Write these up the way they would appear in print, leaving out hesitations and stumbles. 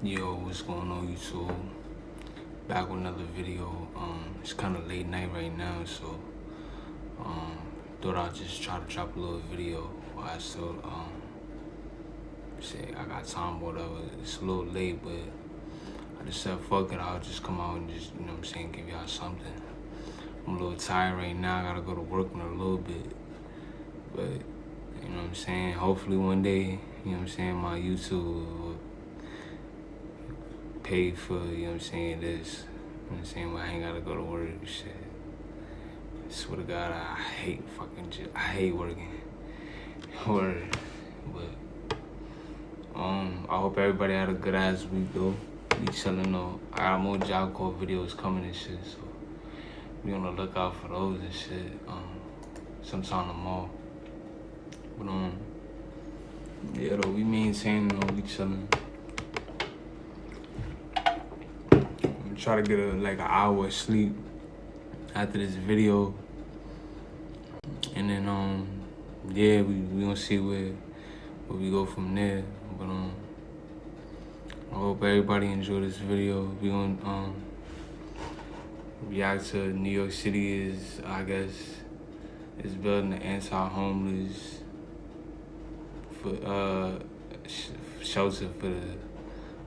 Yo, what's going on YouTube? Back with another video. It's kind of late night right now, so thought I'd just try to drop a little video while I still say I got time or whatever. It's a little late, but I just said fuck it, I'll just come out and just, you know what I'm saying, give y'all something. I'm a little tired right now, I gotta go to work in a little bit. But, you know what I'm saying, hopefully one day, you know what I'm saying, my YouTube will pay for, you know what I'm saying, this. You know what I'm saying, where I ain't gotta go to work and shit. I swear to God, I hate I hate working. Word. But, I hope everybody had a good ass week though. We chillin' though. I got more Job Corps videos coming and shit, so be on the lookout for those and shit. Sometime tomorrow. But yeah though, we maintaining though, we chillin'. I'm try to get like an hour of sleep after this video, and then yeah, we gonna see where we go from there. But I hope everybody enjoyed this video. We gonna react to New York City is, I guess, is building an anti-homeless for shelter for the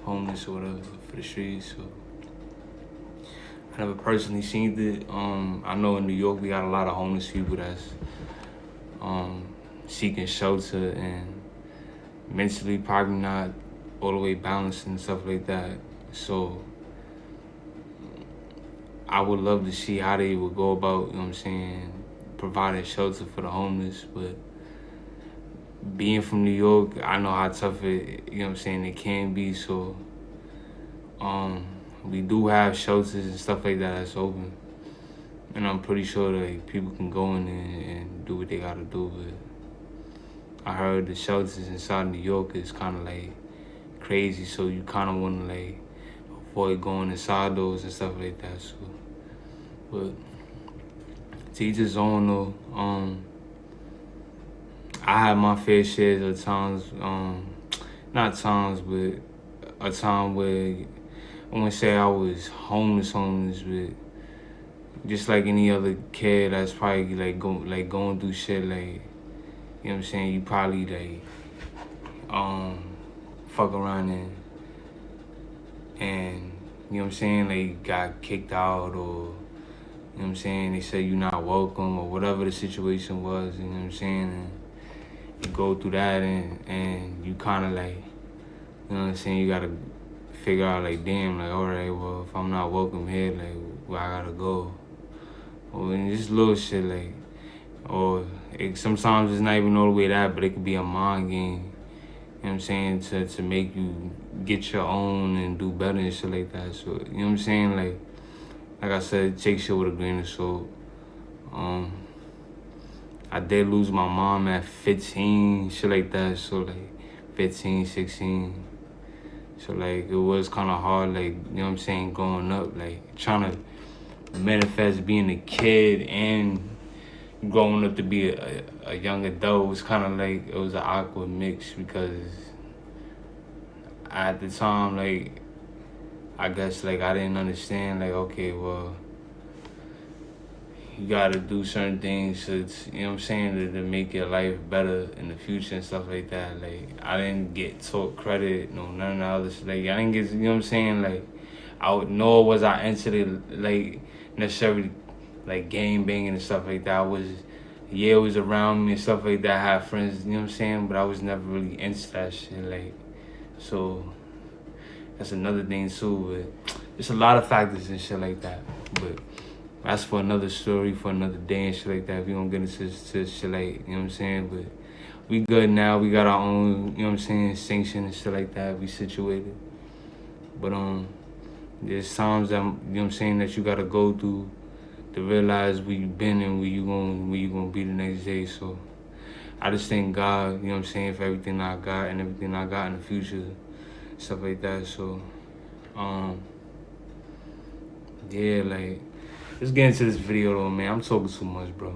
homeless or whatever, for the streets. So I never personally seen it. I know in New York we got a lot of homeless people that's seeking shelter and mentally probably not all the way balanced and stuff like that. So I would love to see how they would go about, you know what I'm saying, providing shelter for the homeless. But being from New York, I know how tough it, you know what I'm saying, it can be. So we do have shelters and stuff like that that's open, and I'm pretty sure that people can go in there and do what they gotta do. But I heard the shelters inside New York is kind of like crazy, so you kind of want to like avoid going inside those and stuff like that. So, but to each his own though. I had my fair share of times, not times, but a time where I wouldn't say I was homeless, but just like any other kid that's probably like going through shit, like, you know what I'm saying, you probably like fuck around and you know what I'm saying, like got kicked out, or you know what I'm saying, they say you're not welcome or whatever the situation was, you know what I'm saying, and you go through that and you kind of like, you know what I'm saying, you gotta figure out like, damn, like, all right, well, if I'm not welcome here, like, where I gotta go, or just little shit, like, or sometimes it's not even all the way that, but it could be a mind game, you know what I'm saying, to make you get your own and do better and shit like that. So, you know what I'm saying, like I said, take shit with a grain of salt. I did lose my mom at 15, shit like that, so like 15, 16. So like it was kind of hard, like, you know what I'm saying, growing up, like trying to manifest being a kid and growing up to be a young adult was kind of like, it was an awkward mix, because at the time, like, I guess like I didn't understand, like, okay, well, you gotta do certain things to, you know what I'm saying, to make your life better in the future and stuff like that. Like, I didn't get taught credit, none of the other shit. Like, I didn't get, you know what I'm saying, like, nor was I into the, like, necessarily, like, game banging and stuff like that. It was around me and stuff like that. I had friends, you know what I'm saying, but I was never really into that shit, like, so that's another thing too. But there's a lot of factors and shit like that. But that's for another story, for another day and shit like that. We don't get into shit like, you know what I'm saying? But we good now. We got our own, you know what I'm saying, sanction and shit like that. We situated. But there's times that, you know what I'm saying, that you gotta go through to realize where you been and where you gonna be the next day. So I just thank God, you know what I'm saying, for everything I got and everything I got in the future, stuff like that. So yeah, like, let's get into this video though, man. I'm talking too much, bro.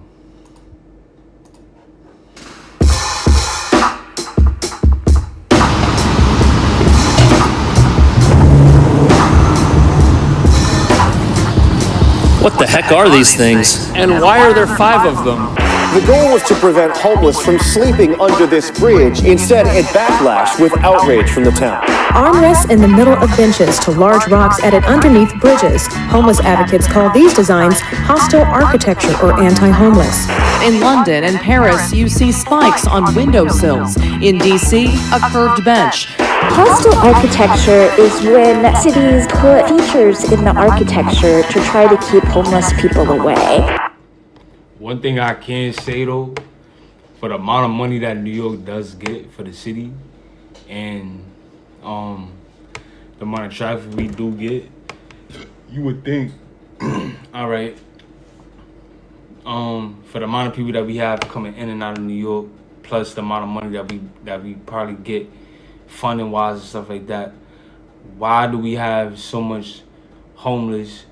What the heck are these things? And why are there 5 of them? The goal was to prevent homeless from sleeping under this bridge. Instead, it backlashed with outrage from the town. Armrests in the middle of benches to large rocks added underneath bridges. Homeless advocates call these designs hostile architecture or anti-homeless. In London and Paris, you see spikes on windowsills. In D.C., a curved bench. Hostile architecture is when cities put features in the architecture to try to keep homeless people away. One thing I can say though, for the amount of money that New York does get for the city, and the amount of traffic we do get, you would think, all right, for the amount of people that we have coming in and out of New York, plus the amount of money that we probably get funding wise and stuff like that, why do we have so much homeless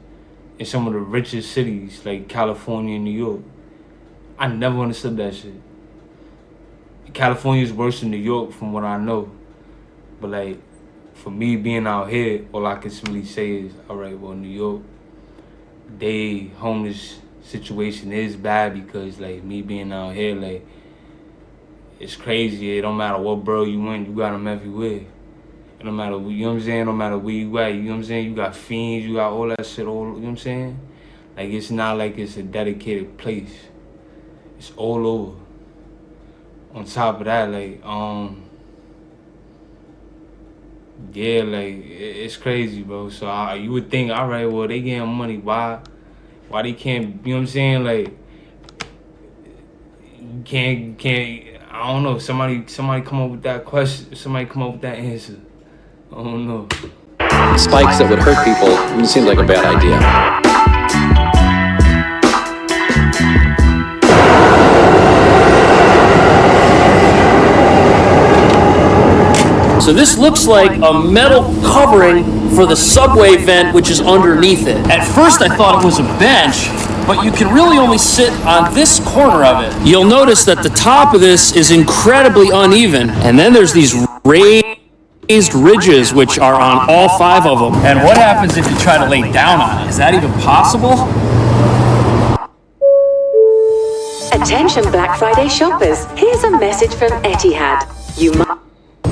in some of the richest cities like California and New York? I never understood that shit. California is worse than New York from what I know. But like, for me being out here, all I can really say is, all right, well, New York, they homeless situation is bad because like me being out here, like, it's crazy. It don't matter what borough you in, you got them everywhere. It don't matter, you know what I'm saying? No matter where you at, you know what I'm saying? You got fiends, you got all that shit, all, you know what I'm saying? Like, it's not like it's a dedicated place. It's all over. On top of that, like, yeah, like, it's crazy, bro. So you would think, all right, well, they getting money. Why they can't, you know what I'm saying? Like, you can't, I don't know. Somebody come up with that question. Somebody come up with that answer. I don't know. Spikes that would hurt people seems like a bad idea. So this looks like a metal covering for the subway vent, which is underneath it. At first I thought it was a bench, but you can really only sit on this corner of it. You'll notice that the top of this is incredibly uneven, and then there's these raised ridges, which are on all 5 of them. And what happens if you try to lay down on it? Is that even possible? Attention Black Friday shoppers, here's a message from Etihad. You must...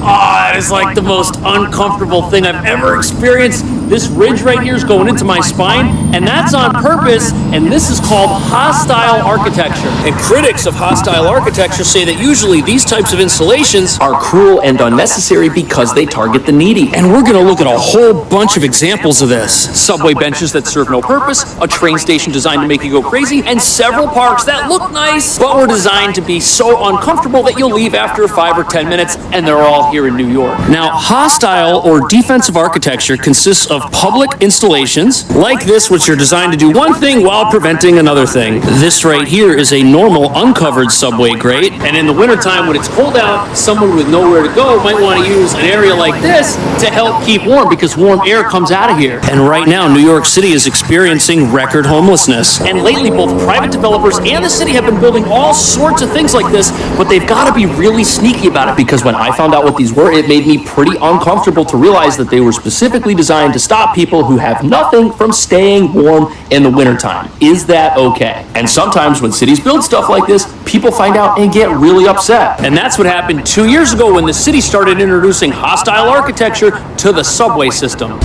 Oh, it is like the most uncomfortable thing I've ever experienced. This ridge right here is going into my spine, and that's on purpose, and this is called hostile architecture. And critics of hostile architecture say that usually these types of installations Are cruel and unnecessary because they target the needy. and we're going to look at a whole bunch of examples of this. Subway benches that serve no purpose, a train station designed to make you go crazy, and several parks that look nice, but were designed to be so uncomfortable that you'll leave after 5 or 10 minutes, and they're all here in New York. Now, hostile or defensive architecture consists of public installations like this, which are designed to do one thing while preventing another thing. This right here is a normal uncovered subway grate, and in the wintertime when it's cold out, someone with nowhere to go might want to use an area like this to help keep warm because warm air comes out of here. And right now, New York City is experiencing record homelessness. And lately, both private developers and the city have been building all sorts of things like this, but they've got to be really sneaky about it because when I found out what these were, it made me pretty uncomfortable to realize that they were specifically designed to stop people who have nothing from staying warm in the wintertime. Is that okay? And sometimes when cities build stuff like this, people find out and get really upset. And that's what happened 2 years ago when the city started introducing hostile architecture to the subway system.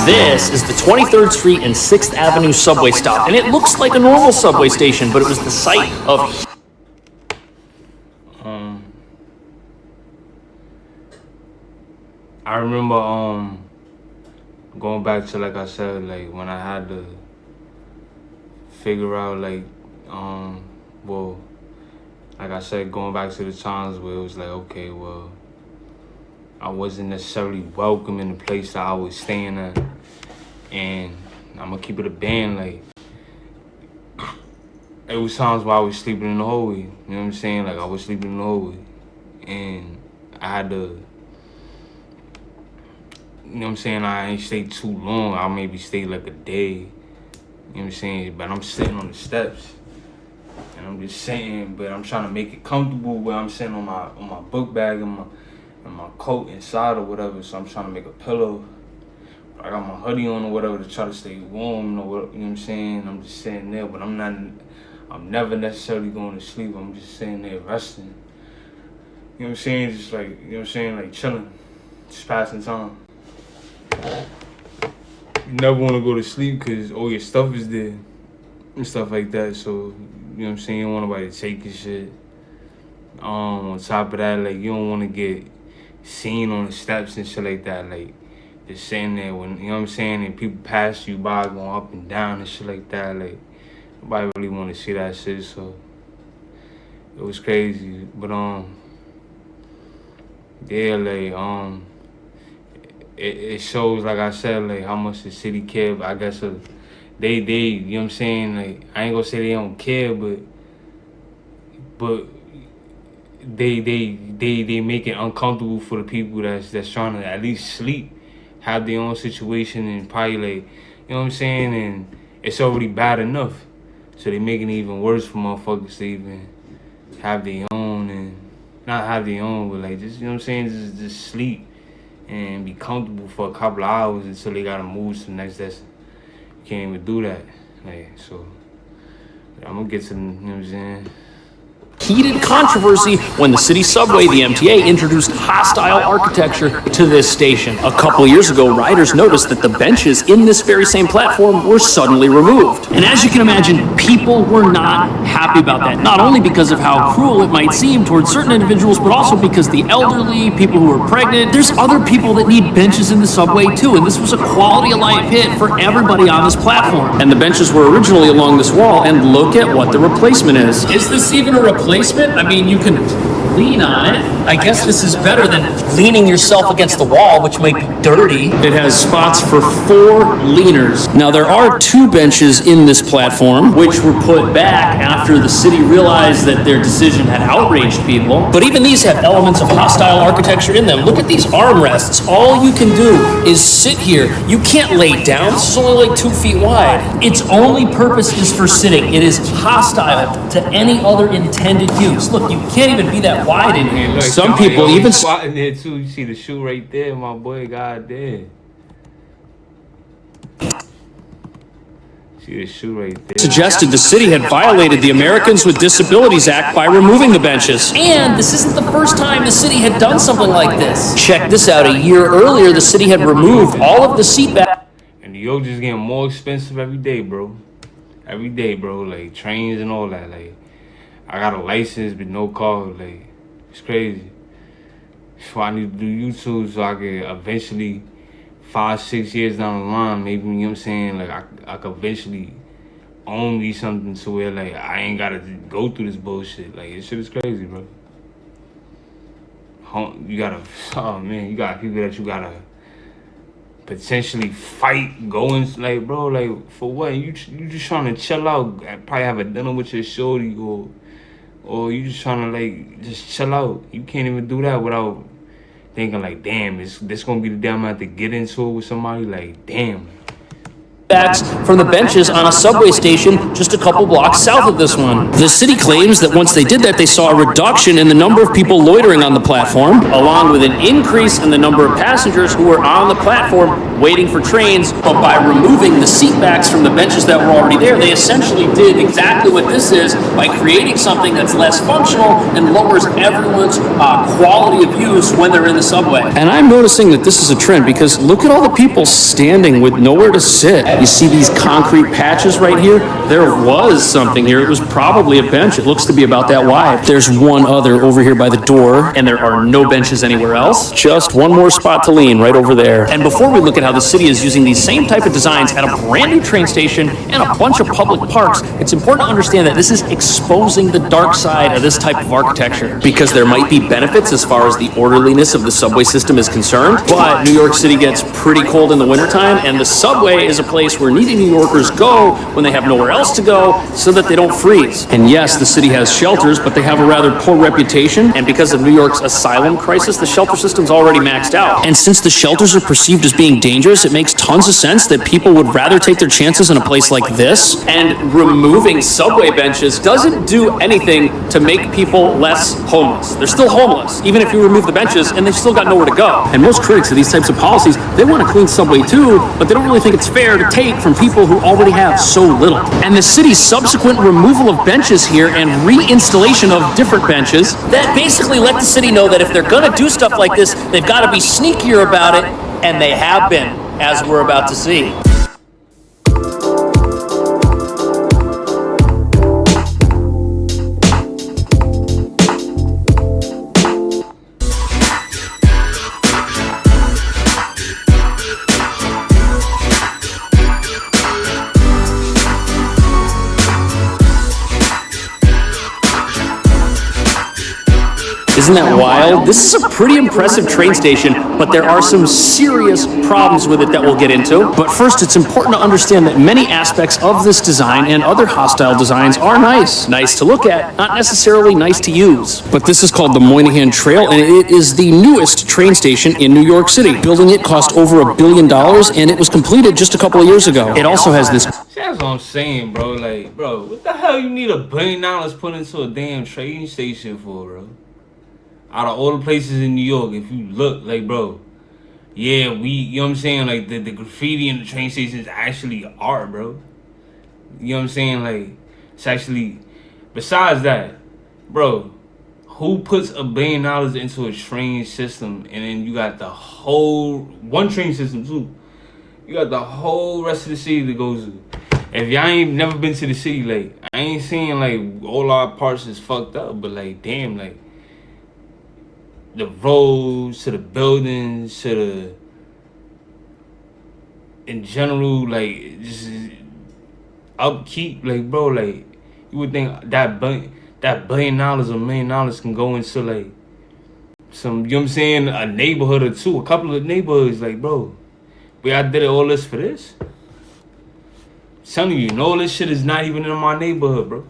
This is the 23rd Street and 6th Avenue subway stop, and it looks like a normal subway station, but it was the site of... I remember going back to, like I said, like when I had to figure out like well, like I said, going back to the times where it was like, okay, well, I wasn't necessarily welcome in the place that I was staying at. And I'm gonna keep it a band, like, it was times where I was sleeping in the hallway, you know what I'm saying? Like, I was sleeping in the hallway, and I had to, you know what I'm saying, I ain't stay too long, I maybe stayed like a day, you know what I'm saying? But I'm sitting on the steps, and I'm just sitting, but I'm trying to make it comfortable where I'm sitting on my book bag and my coat inside or whatever. So I'm trying to make a pillow. I got my hoodie on or whatever to try to stay warm or what, you know what I'm saying? I'm just sitting there, but I'm never necessarily going to sleep. I'm just sitting there resting. You know what I'm saying? Just like, you know what I'm saying? Like chilling, just passing time. You never want to go to sleep because all your stuff is there and stuff like that. So, you know what I'm saying? You don't want nobody to take your shit. On top of that, like, you don't want to get seen on the steps and shit like that. Like, just sitting there when, you know what I'm saying, and people pass you by going up and down and shit like that. Like, nobody really want to see that shit, so it was crazy. But yeah, like it shows, like I said, like how much the city care. But I guess they you know what I'm saying, like I ain't gonna say they don't care, but they make it uncomfortable for the people that's trying to at least sleep, have their own situation, and probably, like, you know what I'm saying, and it's already bad enough, so they making it even worse for motherfuckers to even have their own, and not have their own, but like, just, you know what I'm saying, just sleep and be comfortable for a couple of hours until they gotta move to the next destination. You can't even do that, like, so I'm gonna get to, you know what I'm saying. Heated controversy when the city subway, the MTA, introduced hostile architecture to this station. A couple years ago, riders noticed that the benches in this very same platform were suddenly removed. And as you can imagine, people were not happy about that. Not only because of how cruel it might seem towards certain individuals, but also because the elderly, people who are pregnant, there's other people that need benches in the subway too. And this was a quality of life hit for everybody on this platform. And the benches were originally along this wall, and look at what the replacement is. Is this even a replacement? I mean, you can lean on it. I guess this is better than leaning yourself against the wall, which might be dirty. It has spots for 4 leaners. Now, there are 2 benches in this platform, which were put back after the city realized that their decision had outraged people. But even these have elements of hostile architecture in them. Look at these armrests. All you can do is sit here. You can't lay down. This is only like 2 feet wide. Its only purpose is for sitting. It is hostile to any other intended use. Look, you can't even be that wide in here. Look, some people even squatting there too. You see the shoe right there, my boy. God damn. See the shoe right there. Suggested the city had violated the Americans with Disabilities Act by removing the benches. And this isn't the first time the city had done something like this. Check this out. A year earlier, the city had removed all of the seat backs. And New York just getting more expensive every day, bro. Every day, bro. Like trains and all that. Like, I got a license but no car. Like, it's crazy. So I need to do YouTube so I can eventually, 5-6 years down the line, maybe, you know what I'm saying, like I could eventually own me something to where, like, I ain't gotta go through this bullshit. Like, this shit is crazy, bro. You gotta, oh man, you got people that you gotta potentially fight, going, like, bro, like, for what? You just trying to chill out, probably have a dinner with your shorty, or you just trying to, like, just chill out. You can't even do that without thinking, like, damn, this gonna be the day I'm gonna have to get into it with somebody. Like, damn. From the benches on a subway station just a couple blocks south of this one. The city claims that once they did that, they saw a reduction in the number of people loitering on the platform, along with an increase in the number of passengers who were on the platform waiting for trains. But by removing the seat backs from the benches that were already there, they essentially did exactly what this is by creating something that's less functional and lowers everyone's quality of use when they're in the subway. And I'm noticing that this is a trend because look at all the people standing with nowhere to sit. You see these concrete patches right here? There was something here. It was probably a bench. It looks to be about that wide. There's one other over here by the door, and there are no benches anywhere else. Just one more spot to lean right over there. And before we look at how the city is using these same type of designs at a brand new train station and a bunch of public parks, it's important to understand that this is exposing the dark side of this type of architecture. Because there might be benefits as far as the orderliness of the subway system is concerned, but New York City gets pretty cold in the wintertime, and the subway is a place where needy New Yorkers go when they have nowhere else to go so that they don't freeze. And yes, the city has shelters, but they have a rather poor reputation, and because of New York's asylum crisis, the shelter system's already maxed out. And since the shelters are perceived as being dangerous, dangerous. It makes tons of sense that people would rather take their chances in a place like this. And removing subway benches doesn't do anything to make people less homeless. They're still homeless, even if you remove the benches, and they've still got nowhere to go. And most critics of these types of policies, they want a clean subway too, but they don't really think it's fair to take from people who already have so little. And the city's subsequent removal of benches here and reinstallation of different benches, that basically let the city know that if they're gonna do stuff like this, they've got to be sneakier about it, and they have been, as we're about to see. Isn't that wild? This is a pretty impressive train station, but there are some serious problems with it that we'll get into. But first, it's important to understand that many aspects of this design and other hostile designs are nice. Nice to look at, not necessarily nice to use. But this is called the Moynihan Trail, and it is the newest train station in New York City. Building it cost over $1 billion, and it was completed just a couple of years ago. It also has this... That's what I'm saying, bro. Like, bro, what the hell you need $1 billion put into a damn train station for, bro? Out of all the places in New York, if you look, like, bro, yeah, you know what I'm saying? Like, the graffiti in the train station is actually art, bro. You know what I'm saying? Like, it's actually, besides that, bro, who puts $1 billion into a train system and then you got the whole, one train system too, you got the whole rest of the city to go to. If y'all ain't never been to the city, like, I ain't saying, like, all our parts is fucked up, but, like, damn, like, the roads, to the buildings, to the, in general, like, just upkeep, like, bro, like, you would think that $1 billion or $1 million can go into, like, some, you know what I'm saying, a neighborhood or two, a couple of neighborhoods, like, bro, but I did all this for this? I'm telling you, all this shit is not even in my neighborhood, bro.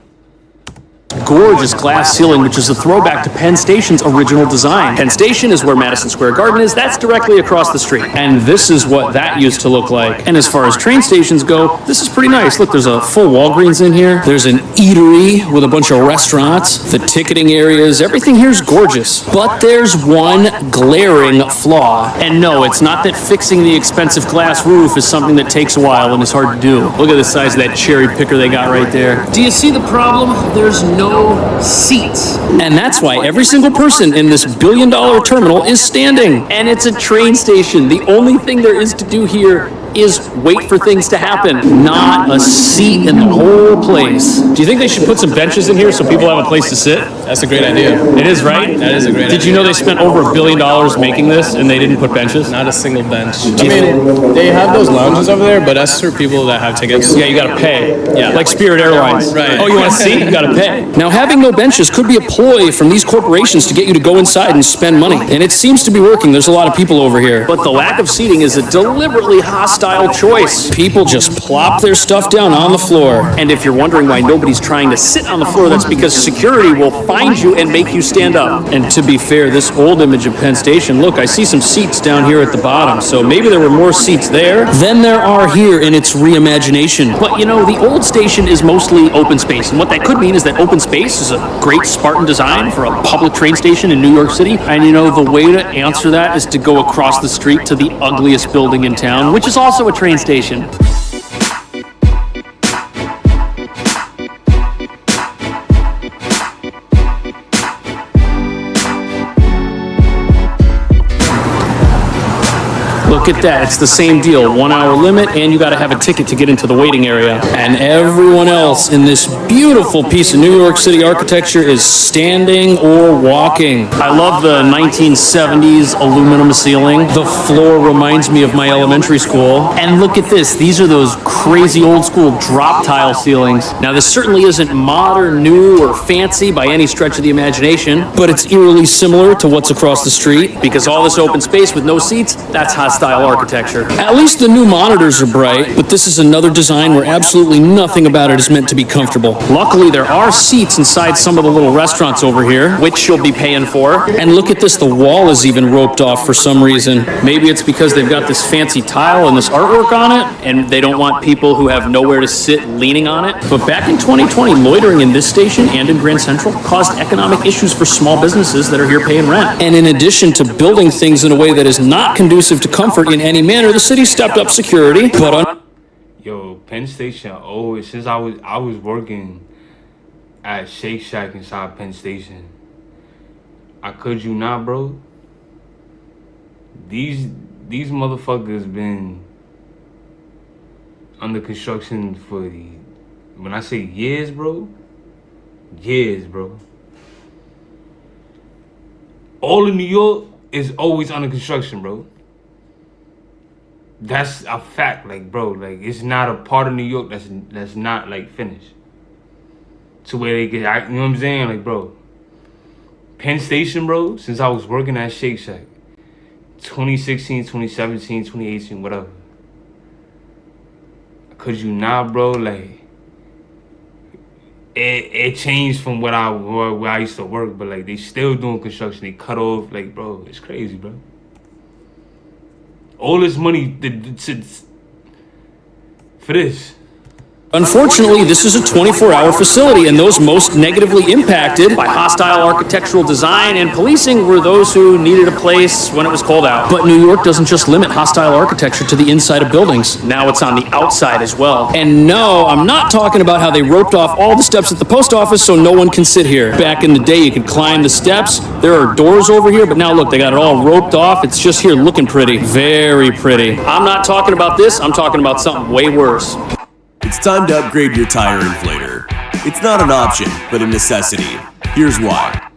Gorgeous glass ceiling, which is a throwback to Penn Station's original design. Penn Station is where Madison Square Garden is. That's directly across the street. And this is what that used to look like. And as far as train stations go, this is pretty nice. Look, there's a full Walgreens in here. There's an eatery with a bunch of restaurants. The ticketing areas, everything here's gorgeous. But there's one glaring flaw. And no, it's not that fixing the expensive glass roof is something that takes a while and is hard to do. Look at the size of that cherry picker they got right there. Do you see the problem? There's no seats. And that's why every single person in this $1 billion terminal is standing. And it's a train station. The only thing there is to do here is wait for things to happen. Not a seat in the whole place. Do you think they should put some benches in here so people have a place to sit? That's a great idea. It is, right? That is a great idea. Did you know they spent over $1 billion making this and they didn't put benches? Not a single bench. I mean, they have those lounges over there, but that's for people that have tickets. Yeah, you gotta pay. Yeah. Like Spirit Airlines. Right. Oh, you want a seat? You gotta pay. Now, having no benches could be a ploy from these corporations to get you to go inside and spend money. And it seems to be working. There's a lot of people over here. But the lack of seating is a deliberately hostile choice. People just plop their stuff down on the floor. And if you're wondering why nobody's trying to sit on the floor, that's because security will find you and make you stand up. And to be fair, this old image of Penn Station, look, I see some seats down here at the bottom. So maybe there were more seats there than there are here in its reimagination. But you know, the old station is mostly open space. And what that could mean is that open space is a great Spartan design for a public train station in New York City. And you know, the way to answer that is to go across the street to the ugliest building in town, which is also a train station. Look at that, it's the same deal. 1 hour limit, and you gotta have a ticket to get into the waiting area. And everyone else in this beautiful piece of New York City architecture is standing or walking. I love the 1970s aluminum ceiling. The floor reminds me of my elementary school. And look at this, these are those crazy old school drop tile ceilings. Now this certainly isn't modern, new, or fancy by any stretch of the imagination, but it's eerily similar to what's across the street, because all this open space with no seats, that's hostile hostile architecture. At least the new monitors are bright, but this is another design where absolutely nothing about it is meant to be comfortable. Luckily, there are seats inside some of the little restaurants over here, which you'll be paying for. And look at this, the wall is even roped off for some reason. Maybe it's because they've got this fancy tile and this artwork on it, and they don't want people who have nowhere to sit leaning on it. But back in 2020, loitering in this station and in Grand Central caused economic issues for small businesses that are here paying rent. And in addition to building things in a way that is not conducive to comfort in any manner, the city stepped up security, but Yo, Penn Station always, since I was working at Shake Shack inside Penn Station, I kid you not, bro. These motherfuckers been under construction for when I say years, bro. All of New York is always under construction, bro. That's a fact, like, bro. Like, it's not a part of New York that's not like finished to where they get. You know what I'm saying, like, bro. Penn Station, bro. Since I was working at Shake Shack, 2016, 2017, 2018, whatever. Cause you not, bro. Like, it changed from where I used to work, but like they still doing construction. They cut off, like, bro. It's crazy, bro. All this money for this. unfortunately, this is a 24-hour facility, and those most negatively impacted by hostile architectural design and policing were those who needed a place when it was cold out. But New York doesn't just limit hostile architecture to the inside of buildings. Now it's on the outside as well. And no, I'm not talking about how they roped off all the steps at the post office so no one can sit here. Back in the day, you could climb the steps. There are doors over here, but now look, they got it all roped off. It's just here looking pretty. Very pretty. I'm not talking about this. I'm talking about something way worse. It's time to upgrade your tire inflator. It's not an option, but a necessity. Here's why.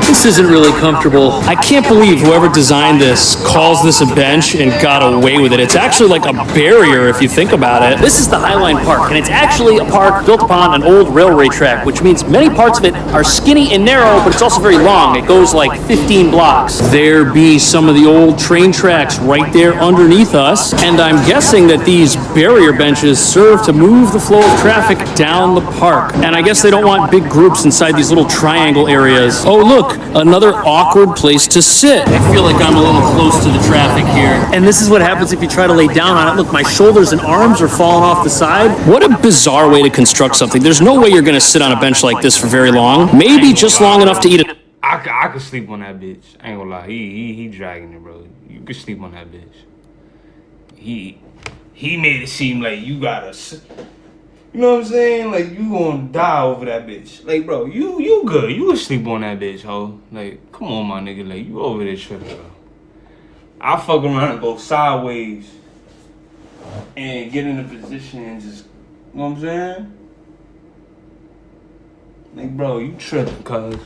This isn't really comfortable. I can't believe whoever designed this calls this a bench and got away with it. It's actually like a barrier if you think about it. This is the Highline Park, and it's actually a park built upon an old railway track, which means many parts of it are skinny and narrow, but it's also very long. It goes like 15 blocks. There be some of the old train tracks right there underneath us, and I'm guessing that these barrier benches serve to move the flow of traffic down the park. And I guess they don't want big groups inside these little triangle areas. Oh, look, another awkward place to sit. I feel like I'm a little close to the traffic here. And this is what happens if you try to lay down on it. Look, my shoulders and arms are falling off the side. What a bizarre way to construct something. There's no way you're going to sit on a bench like this for very long. Maybe just long enough to eat it. I could sleep on that bitch. I ain't gonna lie. He dragging it, bro. You could sleep on that bitch. He made it seem like you gotta. You know what I'm saying? Like, you gonna die over that bitch. Like, bro, you good. You would sleep on that bitch, ho. Like, come on, my nigga. Like, you over there tripping, bro. I fuck around and go sideways and get in a position and just, you know what I'm saying? Like, bro, you tripping, cuz.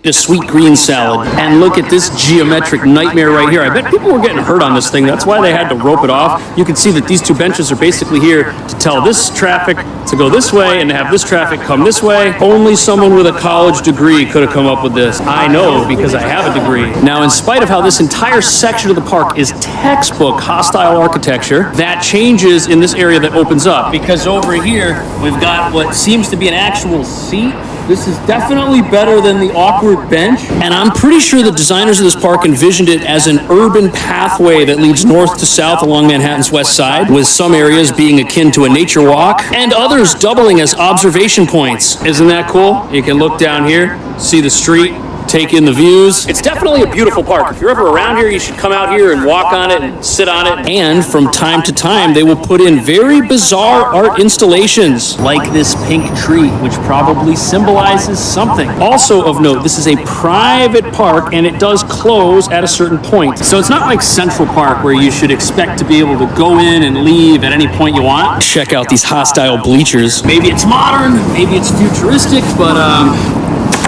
A sweet green salad. And look at this geometric nightmare right here. I bet people were getting hurt on this thing. That's why they had to rope it off. You can see that these two benches are basically here to tell this traffic to go this way and to have this traffic come this way. Only someone with a college degree could have come up with this. I know because I have a degree. Now, in spite of how this entire section of the park is textbook hostile architecture, that changes in this area that opens up. Because over here, we've got what seems to be an actual seat. This is definitely better than the awkward bench. And I'm pretty sure the designers of this park envisioned it as an urban pathway that leads north to south along Manhattan's west side, with some areas being akin to a nature walk, and others doubling as observation points. Isn't that cool? You can look down here, see the street, take in the views. It's definitely a beautiful park. If you're ever around here, you should come out here and walk on it and sit on it. And from time to time, they will put in very bizarre art installations, like this pink tree, which probably symbolizes something. Also of note, this is a private park, and it does close at a certain point. So it's not like Central Park, where you should expect to be able to go in and leave at any point you want. Check out these hostile bleachers. Maybe it's modern, maybe it's futuristic, but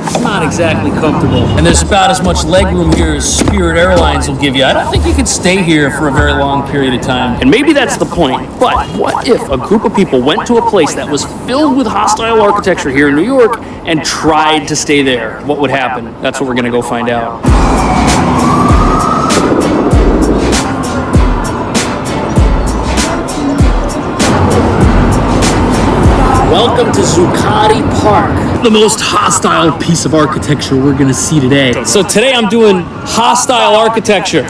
It's not exactly comfortable. And there's about as much legroom here as Spirit Airlines will give you. I don't think you can stay here for a very long period of time. And maybe that's the point. But what if a group of people went to a place that was filled with hostile architecture here in New York and tried to stay there? What would happen? That's what we're going to go find out. Welcome to Zuccotti Park, the most hostile piece of architecture we're gonna see today. So today I'm doing hostile architecture,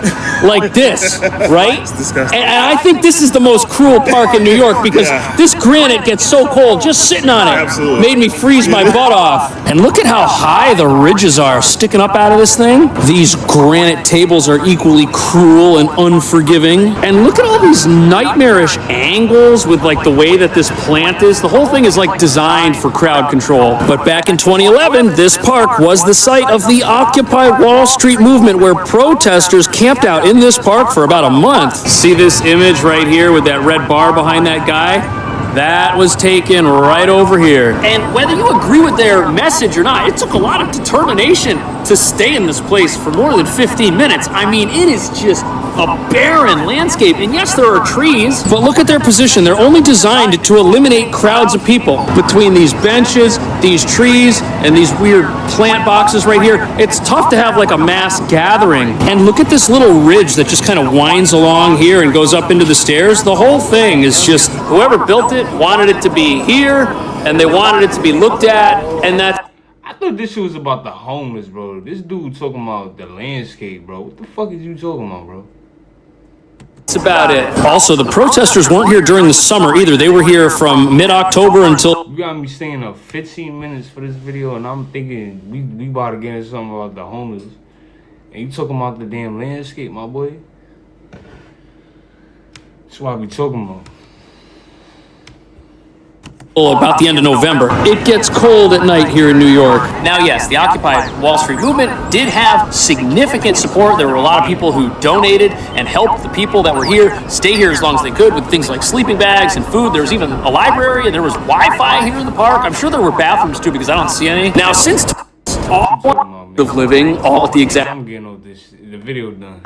like this, right? It's disgusting. And I think this is the most cruel park in New York because this granite gets so cold just sitting on it. Absolutely. Made me freeze my butt off. And look at how high the ridges are sticking up out of this thing. These granite tables are equally cruel and unforgiving. And look at all these nightmarish angles with like the way that this plant is. The whole thing is like designed for crowd control. But back in 2011, this park was the site of the Occupy Wall Street movement where protesters camped out in this park for about a month. See this image right here with that red bar behind that guy? That was taken right over here. And whether you agree with their message or not, it took a lot of determination to stay in this place for more than 15 minutes. I mean, it is just a barren landscape. And yes, there are trees, but look at their position. They're only designed to eliminate crowds of people. Between these benches, these trees, and these weird plant boxes right here, it's tough to have like a mass gathering. And look at this little ridge that just kind of winds along here and goes up into the stairs. The whole thing is just, whoever built it wanted it to be here, and they wanted it to be looked at, and that's... I thought this shit was about the homeless, bro. This dude talking about the landscape, bro. What the fuck is you talking about, bro? That's about it. Also, the protesters weren't here during the summer either. They were here from mid-October until... You got me staying up 15 minutes for this video, and I'm thinking we about to get into something about the homeless. And you talking about the damn landscape, my boy? That's what I be talking about. About the end of November. It gets cold at night here in New York. Now, yes, the Occupy Wall Street movement did have significant support. There were a lot of people who donated and helped the people that were here stay here as long as they could with things like sleeping bags and food. There was even a library and there was Wi-Fi here in the park. I'm sure there were bathrooms too because I don't see any. Now, since all of living all at the exact... I'm getting off this shit. The video done.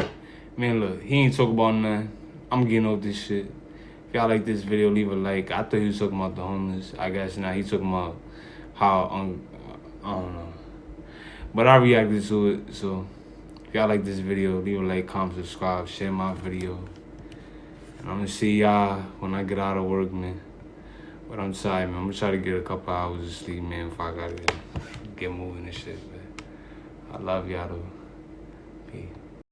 Man, look, he ain't talk about nothing. I'm getting off this shit. If y'all like this video, leave a like. I thought he was talking about the homeless. I guess now he's talking about how, I don't know. But I reacted to it, so if y'all like this video, leave a like, comment, subscribe, share my video. And I'm gonna see y'all when I get out of work, man. But I'm tired, man. I'm gonna try to get a couple hours of sleep, man, if I gotta get moving and shit, man. I love y'all, though. Peace.